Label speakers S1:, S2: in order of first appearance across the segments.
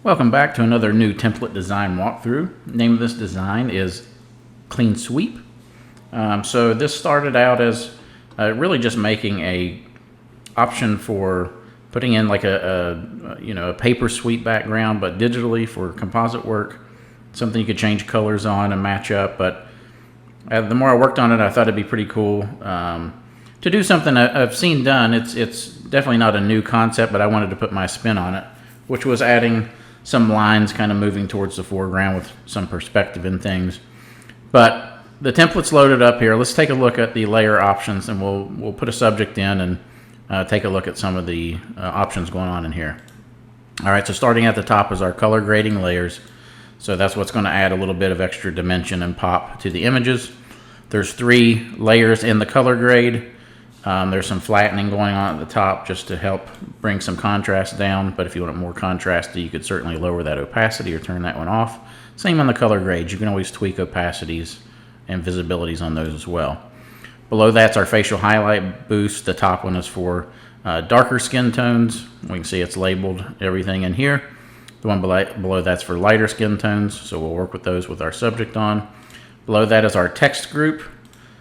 S1: Welcome back to another new template design walkthrough. The name of this design is Clean Sweep. So this started out as really just making a option for putting in like a paper sweep background, but digitally for composite work. Something you could change colors on and match up. But the more I worked on it, I thought it'd be pretty cool to do something I've seen done. It's definitely not a new concept, but I wanted to put my spin on it, which was adding some lines kind of moving towards the foreground with some perspective and things. But the template's loaded up here. Let's take a look at the layer options, and we'll put a subject in and take a look at some of the options going on in here. All right, so starting at the top is our color grading layers. So that's what's going to add a little bit of extra dimension and pop to the images. There's 3 layers in the color grade. There's some flattening going on at the top just to help bring some contrast down, but if you want it more contrasty, you could certainly lower that opacity or turn that one off. Same on the color grades. You can always tweak opacities and visibilities on those as well. Below that's our facial highlight boost. The top one is for darker skin tones. We can see it's labeled everything in here. The one below that's for lighter skin tones, so we'll work with those with our subject on. Below that is our text group.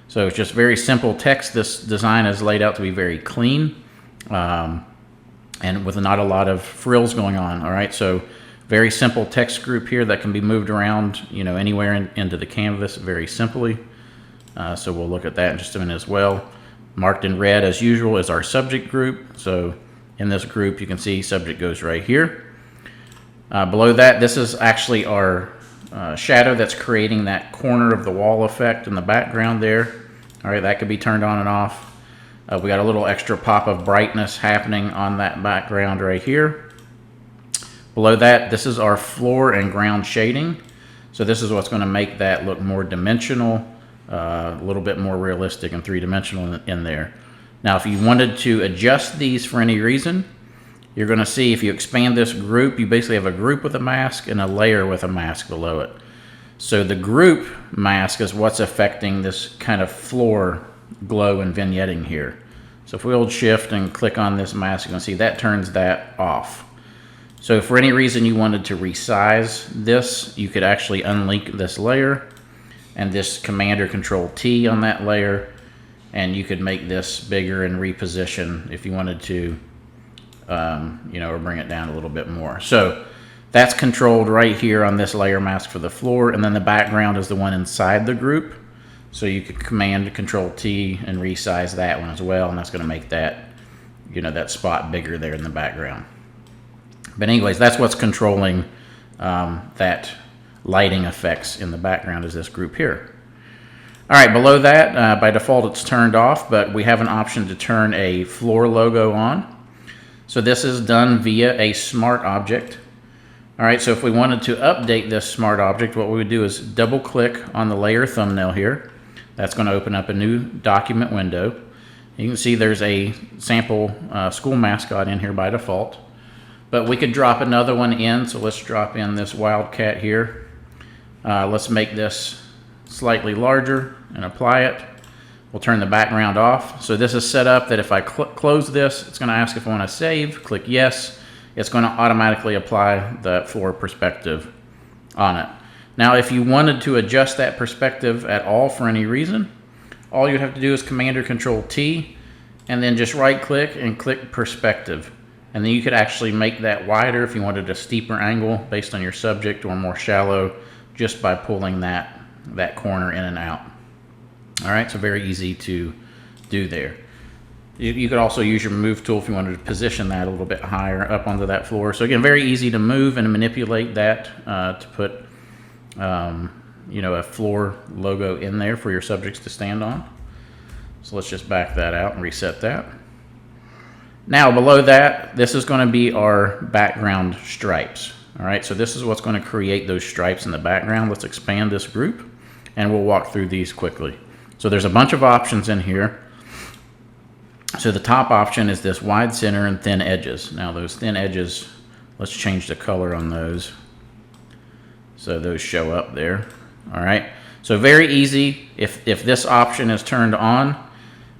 S1: So it's just very simple text. This design is laid out to be very clean and with not a lot of frills going on. All right, so very simple text group here that can be moved around, anywhere into the canvas very simply. So we'll look at that in just a minute as well. Marked in red as usual is our subject group. So in this group, you can see subject goes right here. Below that, this is actually our shadow that's creating that corner of the wall effect in the background there. All right, that could be turned on and off. We got a little extra pop of brightness happening on that background right here. Below that, this is our floor and ground shading. So this is what's going to make that look more dimensional, a little bit more realistic and three-dimensional in there. Now, if you wanted to adjust these for any reason, you're going to see if you expand this group, you basically have a group with a mask and a layer with a mask below it. So the group mask is what's affecting this kind of floor glow and vignetting here. So if we hold shift and click on this mask, you're going to see that turns that off. So if for any reason you wanted to resize this, you could actually unlink this layer and this Command or Control T on that layer, and you could make this bigger and reposition if you wanted to, or bring it down a little bit more. So that's controlled right here on this layer mask for the floor, and then the background is the one inside the group. So you could Command Control T and resize that one as well, and that's going to make that, that spot bigger there in the background. But anyways, that's what's controlling that lighting effects in the background is this group here. All right, below that, by default it's turned off, but we have an option to turn a floor logo on. So this is done via a smart object. All right, so if we wanted to update this smart object, what we would do is double click on the layer thumbnail here. That's going to open up a new document window. You can see there's a sample school mascot in here by default, but we could drop another one in. So let's drop in this wildcat here. Let's make this slightly larger and apply it. We'll turn the background off. So this is set up that if I close this, it's going to ask if I want to save. Click yes. It's going to automatically apply the floor perspective on it. Now, if you wanted to adjust that perspective at all for any reason, all you'd have to do is Command or Control T, and then just right click and click perspective. And then you could actually make that wider if you wanted a steeper angle based on your subject, or more shallow just by pulling that corner in and out. All right, so very easy to do there. You could also use your move tool if you wanted to position that a little bit higher up onto that floor. So again, very easy to move and manipulate that to put, a floor logo in there for your subjects to stand on. So let's just back that out and reset that. Now below that, this is going to be our background stripes. All right, so this is what's going to create those stripes in the background. Let's expand this group and we'll walk through these quickly. So there's a bunch of options in here. So the top option is this wide center and thin edges. Now those thin edges, let's change the color on those so those show up there. All right, so very easy. If this option is turned on,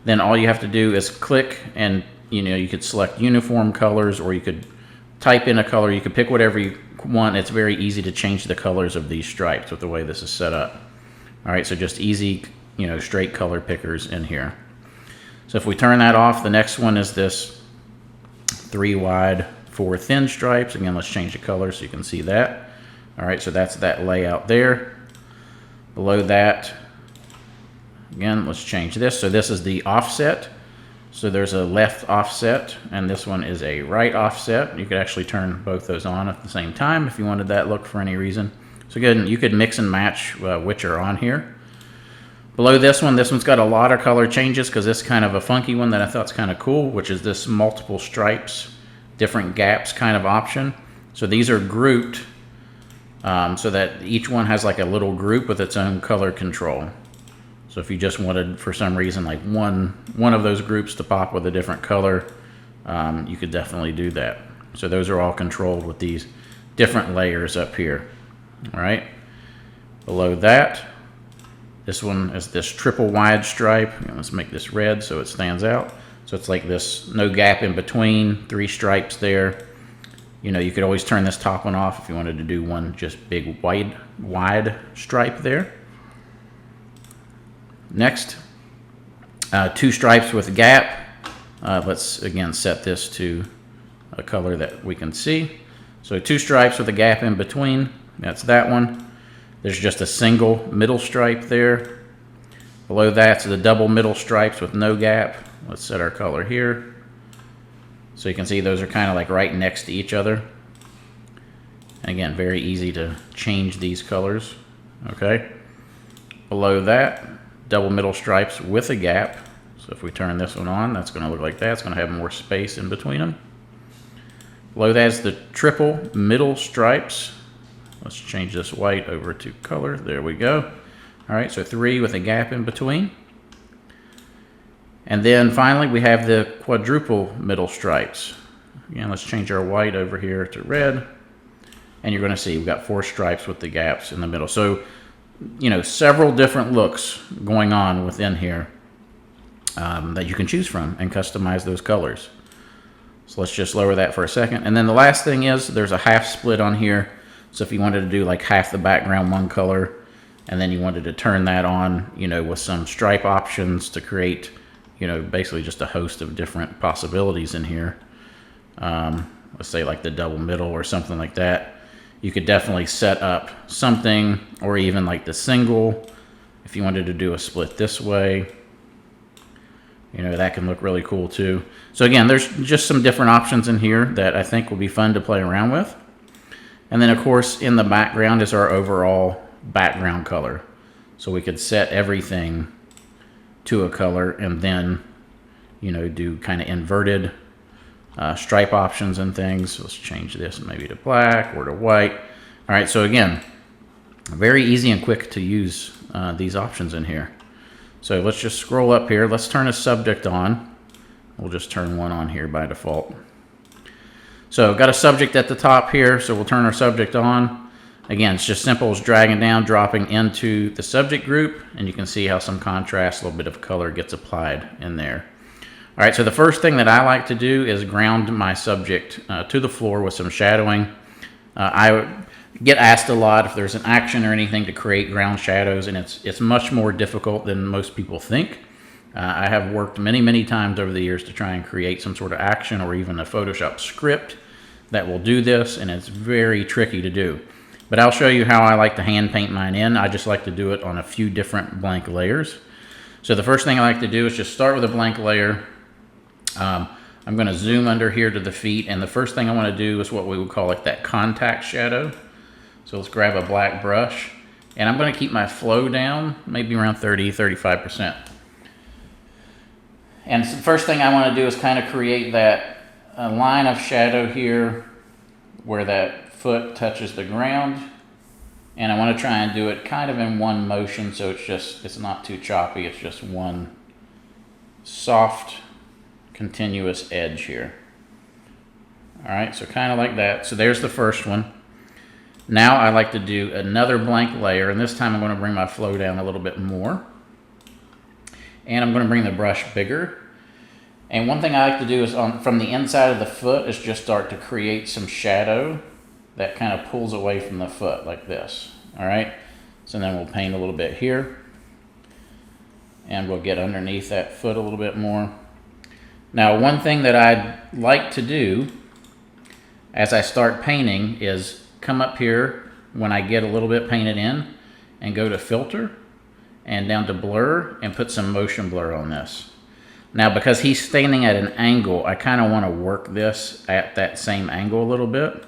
S1: then all you have to do is click, and you could select uniform colors, or you could type in a color. You could pick whatever you one, it's very easy to change the colors of these stripes with the way this is set up. All right, so just easy, straight color pickers in here. So if we turn that off, the next one is this 3 wide, 4 thin stripes. Again, let's change the color so you can see that. All right, so that's that layout there. Below that, again, let's change this. So this is the offset. So there's a left offset, and this one is a right offset. You could actually turn both those on at the same time if you wanted that look for any reason. So again, you could mix and match which are on here. Below this one's got a lot of color changes because this is kind of a funky one that I thought is kind of cool, which is this multiple stripes, different gaps kind of option. So these are grouped so that each one has like a little group with its own color control. So if you just wanted, for some reason, like one of those groups to pop with a different color, you could definitely do that. So those are all controlled with these different layers up here. All right. Below that, this one is this triple wide stripe. Let's make this red so it stands out. So it's like this, no gap in between, 3 stripes there. You could always turn this top one off if you wanted to do one just big wide stripe there. Next, 2 stripes with a gap. Let's again set this to a color that we can see. So 2 stripes with a gap in between. That's that one. There's just a single middle stripe there. Below that's the double middle stripes with no gap. Let's set our color here. So you can see those are kind of like right next to each other. And again, very easy to change these colors. Okay. Below that, double middle stripes with a gap. So if we turn this one on, that's going to look like that. It's going to have more space in between them. Below that is the triple middle stripes. Let's change this white over to color. There we go. All right, so 3 with a gap in between. And then finally, we have the quadruple middle stripes. Again, let's change our white over here to red. And you're going to see we've got 4 stripes with the gaps in the middle. So, several different looks going on within here that you can choose from and customize those colors. So let's just lower that for a second. And then the last thing is there's a half split on here. So if you wanted to do like half the background one color, and then you wanted to turn that on, with some stripe options to create, basically just a host of different possibilities in here. Let's say like the double middle or something like that. You could definitely set up something, or even like the single, if you wanted to do a split this way. That can look really cool too. So again, there's just some different options in here that I think will be fun to play around with. And then of course in the background is our overall background color. So we could set everything to a color and then, do kind of inverted stripe options and things. So let's change this maybe to black or to white. All right, so again, very easy and quick to use these options in here. So let's just scroll up here. Let's turn a subject on. We'll just turn one on here by default. So got a subject at the top here, so we'll turn our subject on. Again, it's just simple as dragging down, dropping into the subject group, and you can see how some contrast, a little bit of color gets applied in there. All right, so the first thing that I like to do is ground my subject to the floor with some shadowing. I get asked a lot if there's an action or anything to create ground shadows, and it's much more difficult than most people think. I have worked many times over the years to try and create some sort of action or even a Photoshop script that will do this, and it's very tricky to do. But I'll show you how I like to hand paint mine in. I just like to do it on a few different blank layers. So the first thing I like to do is just start with a blank layer. I'm going to zoom under here to the feet, and the first thing I want to do is what we would call like that contact shadow. So let's grab a black brush, and I'm going to keep my flow down, maybe around 30-35%. And so the first thing I want to do is kind of create that line of shadow here where that foot touches the ground. And I want to try and do it kind of in one motion, so it's not too choppy. It's just one soft, continuous edge here. All right, so kind of like that. So there's the first one. Now I like to do another blank layer, and this time I'm going to bring my flow down a little bit more. And I'm going to bring the brush bigger. And one thing I like to do is from the inside of the foot is just start to create some shadow that kind of pulls away from the foot like this. All right, so then we'll paint a little bit here, and we'll get underneath that foot a little bit more. Now, one thing that I'd like to do as I start painting is come up here when I get a little bit painted in and go to filter and down to blur and put some motion blur on this. Now, because he's standing at an angle, I kind of want to work this at that same angle a little bit.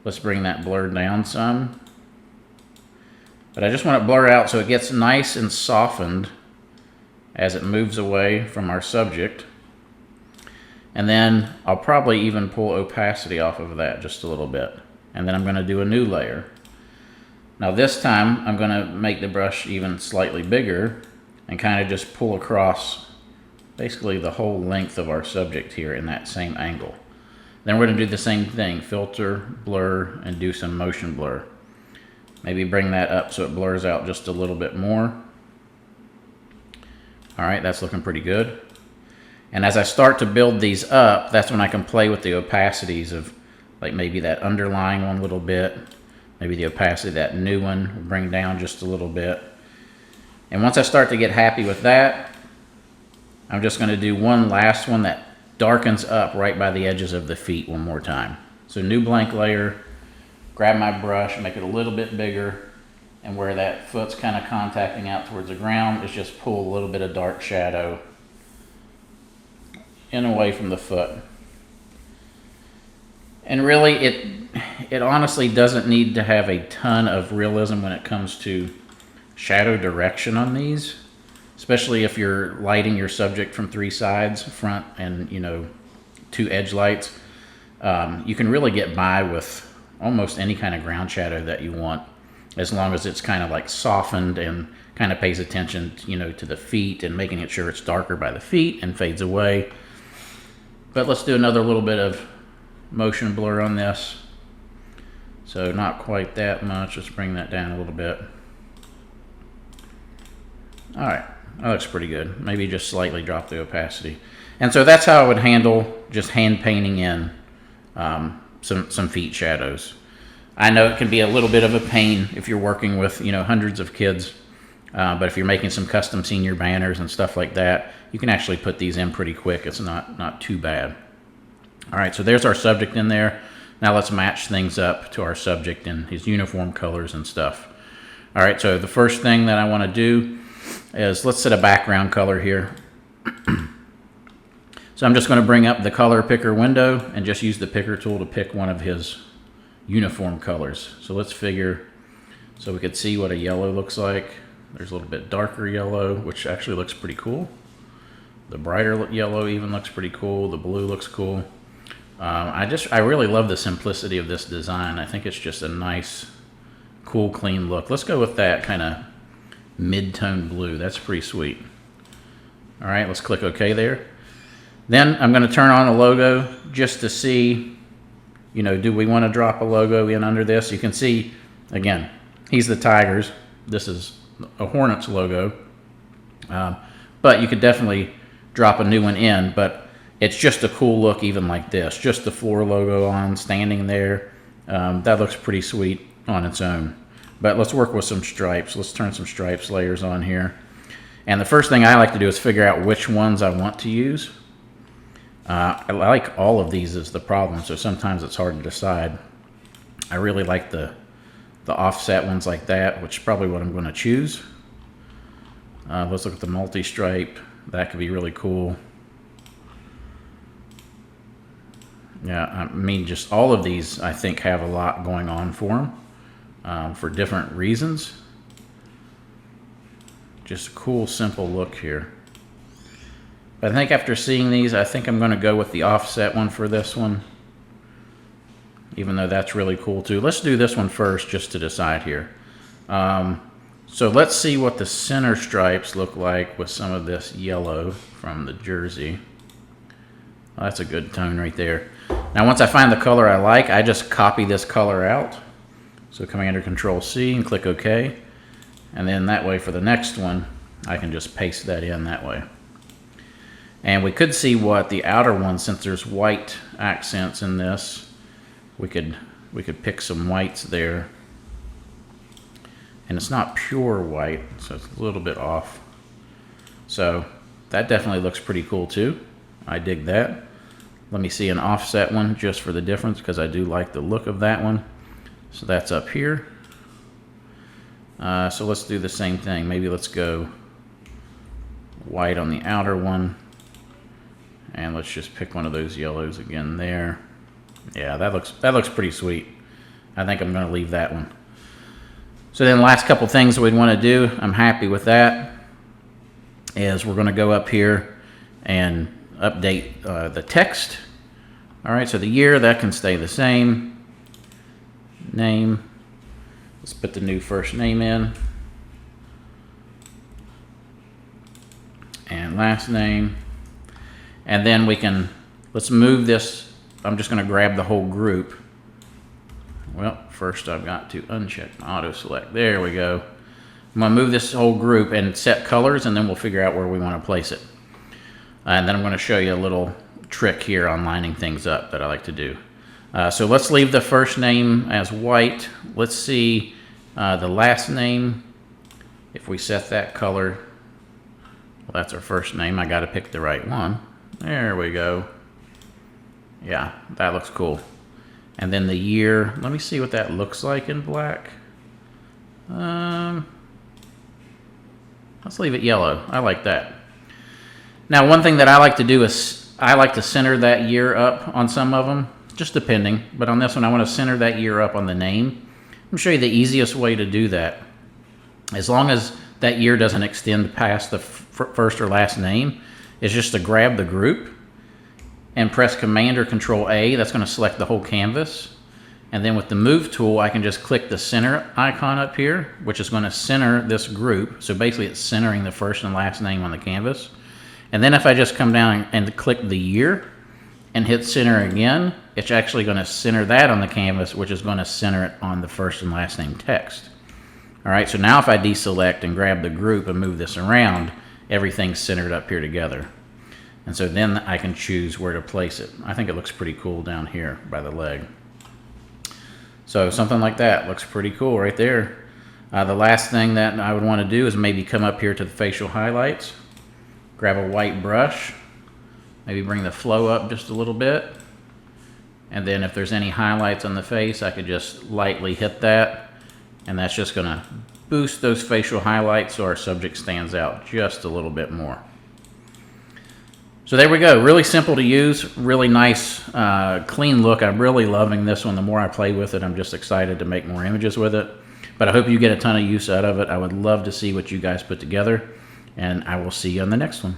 S1: Let's bring that blur down some. But I just want to blur out so it gets nice and softened as it moves away from our subject. And then I'll probably even pull opacity off of that just a little bit. And then I'm going to do a new layer. Now this time I'm going to make the brush even slightly bigger and kind of just pull across basically the whole length of our subject here in that same angle. Then we're going to do the same thing, filter, blur, and do some motion blur. Maybe bring that up so it blurs out just a little bit more. All right, that's looking pretty good. And as I start to build these up, that's when I can play with the opacities of like maybe that underlying one a little bit, maybe the opacity of that new one, bring down just a little bit. And once I start to get happy with that, I'm just going to do one last one that darkens up right by the edges of the feet one more time. So new blank layer, grab my brush, make it a little bit bigger, and where that foot's kind of contacting out towards the ground is just pull a little bit of dark shadow in away from the foot. And really it honestly doesn't need to have a ton of realism when it comes to shadow direction on these, especially if you're lighting your subject from 3 sides, front and 2 edge lights. You can really get by with almost any kind of ground shadow that you want, as long as it's kind of like softened and kind of pays attention to the feet and making it sure it's darker by the feet and fades away. But let's do another little bit of motion blur on this. So not quite that much, let's bring that down a little bit. All right, that looks pretty good. Maybe just slightly drop the opacity. And so that's how I would handle just hand painting in some feet shadows. I know it can be a little bit of a pain if you're working with hundreds of kids, but if you're making some custom senior banners and stuff like that, you can actually put these in pretty quick. It's not too bad. All right, so there's our subject in there. Now let's match things up to our subject and his uniform colors and stuff. All right, so the first thing that I want to do is let's set a background color here. So I'm just going to bring up the color picker window and just use the picker tool to pick one of his uniform colors. So let's figure, so we could see what a yellow looks like. There's a little bit darker yellow, which actually looks pretty cool. The brighter yellow even looks pretty cool. The blue looks cool. I really love the simplicity of this design. I think it's just a nice, cool, clean look. Let's go with that kind of mid-tone blue. That's pretty sweet. All right, let's click OK there. Then I'm going to turn on a logo just to see, do we want to drop a logo in under this? You can see, again, he's the Tigers. This is a Hornets logo. But you could definitely drop a new one in, but it's just a cool look even like this. Just the floor logo on, standing there. That looks pretty sweet on its own. But let's work with some stripes. Let's turn some stripes layers on here. And the first thing I like to do is figure out which ones I want to use. I like all of these is the problem, so sometimes it's hard to decide. I really like the offset ones like that, which is probably what I'm going to choose. Let's look at the multi-stripe. That could be really cool. Yeah, I mean, just all of these I think have a lot going on for them for different reasons. Just a cool, simple look here. But I think after seeing these, I think I'm going to go with the offset one for this one, even though that's really cool too. Let's do this one first just to decide here. So let's see what the center stripes look like with some of this yellow from the jersey. Well, that's a good tone right there. Now once I find the color I like, I just copy this color out. So Command or Control C and click OK. And then that way for the next one, I can just paste that in that way. And we could see what the outer one, since there's white accents in this, we could we could pick some whites there. And it's not pure white, so it's a little bit off. So that definitely looks pretty cool too. I dig that. Let me see an offset one just for the difference, because I do like the look of that one. So that's up here. So let's do the same thing. Maybe let's go white on the outer one. And let's just pick one of those yellows again there. Yeah, that looks pretty sweet. I think I'm going to leave that one. So then the last couple things we'd want to do, I'm happy with that, is we're going to go up here and update the text. All right, so the year, that can stay the same. Name, let's put the new first name in. And last name. And then we can, let's move this. I'm just going to grab the whole group. Well, first I've got to uncheck my auto select. There we go. I'm going to move this whole group and set colors, and then we'll figure out where we want to place it. And then I'm going to show you a little trick here on lining things up that I like to do. So let's leave the first name as white. Let's see the last name. If we set that color, well, that's our first name. I got to pick the right one. There we go. Yeah, that looks cool. And then the year, let me see what that looks like in black. Let's leave it yellow. I like that. Now, one thing that I like to do is I like to center that year up on some of them, just depending. But on this one, I want to center that year up on the name. I'm going to show you the easiest way to do that. As long as that year doesn't extend past the first or last name, is just to grab the group and press Command or Control A. That's going to select the whole canvas. And then with the Move tool, I can just click the center icon up here, which is going to center this group. So basically it's centering the first and last name on the canvas. And then if I just come down and click the year and hit center again, it's actually going to center that on the canvas, which is going to center it on the first and last name text. All right, so now if I deselect and grab the group and move this around, everything's centered up here together. And so then I can choose where to place it. I think it looks pretty cool down here by the leg. So something like that looks pretty cool right there. The last thing that I would want to do is maybe come up here to the facial highlights, grab a white brush, maybe bring the flow up just a little bit. And then if there's any highlights on the face, I could just lightly hit that. And that's just going to boost those facial highlights so our subject stands out just a little bit more. So there we go. Really simple to use, really nice, clean look. I'm really loving this one. The more I play with it, I'm just excited to make more images with it. But I hope you get a ton of use out of it. I would love to see what you guys put together, and I will see you on the next one.